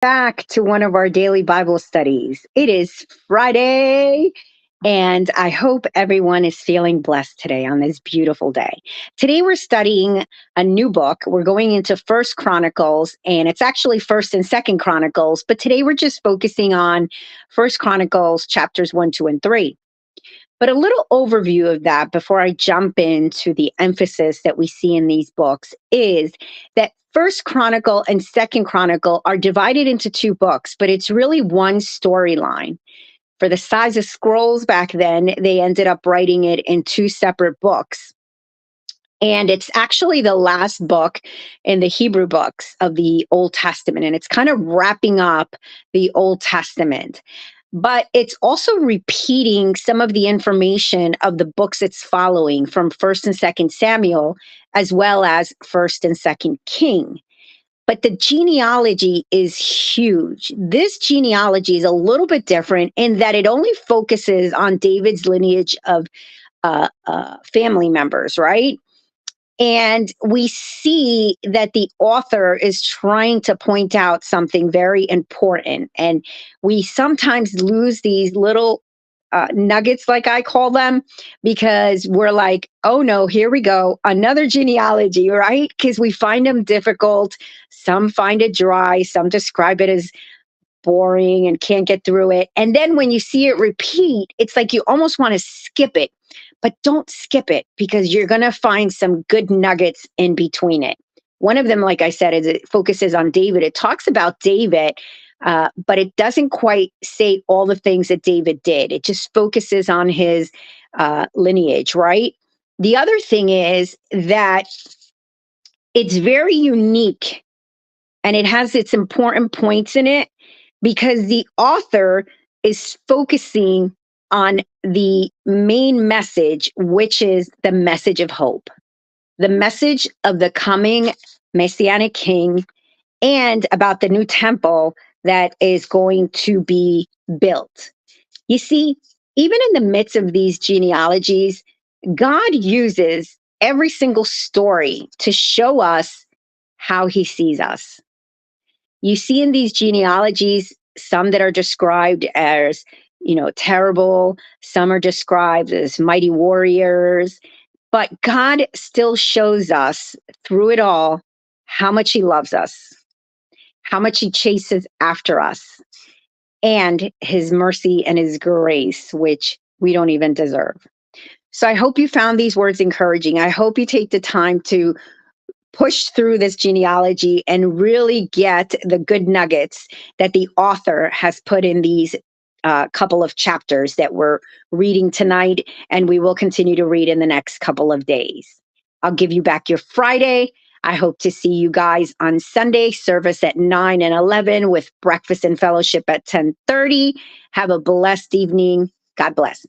Back to one of our daily Bible studies. It is Friday, and I hope everyone is feeling blessed today on this beautiful day. Today we're studying a new book. We're going into First Chronicles, and it's actually First and Second Chronicles, but today we're just focusing on First Chronicles chapters 1, 2, and 3. But a little overview of that before I jump into the emphasis that we see in these books is that First Chronicle and Second Chronicle are divided into two books, but it's really one storyline. For the size of scrolls back then, they ended up writing it in two separate books. And it's actually the last book in the Hebrew books of the Old Testament. And it's kind of wrapping up the Old Testament. But it's also repeating some of the information of the books it's following from First and Second Samuel, as well as First and Second King. But the genealogy is huge. This genealogy is a little bit different in that it only focuses on David's lineage of family members, right? And we see that the author is trying to point out something very important. And we sometimes lose these little nuggets, like I call them, because we're like, oh no, here we go, another genealogy, right? Because we find them difficult. Some find it dry, some describe it as boring and can't get through it. And then when you see it repeat, it's like you almost want to skip it, but don't skip it because you're going to find some good nuggets in between it. One of them, like I said, is it focuses on David. It talks about David, but it doesn't quite say all the things that David did. It just focuses on his lineage, right? The other thing is that it's very unique and it has its important points in it because the author is focusing on the main message, which is the message of hope, the message of the coming Messianic King, and about the new temple that is going to be built. You see, even in the midst of these genealogies, God uses every single story to show us how he sees us. You see in these genealogies, some that are described as, terrible, some are described as mighty warriors, but God still shows us through it all how much he loves us, how much he chases after us, and his mercy and his grace, which we don't even deserve. So I hope you found these words encouraging. I hope you take the time to push through this genealogy and really get the good nuggets that the author has put in these couple of chapters that we're reading tonight, and we will continue to read in the next couple of days. I'll give you back your Friday. I hope to see you guys on Sunday, service at 9 and 11 with breakfast and fellowship at 10:30. Have a blessed evening. God bless.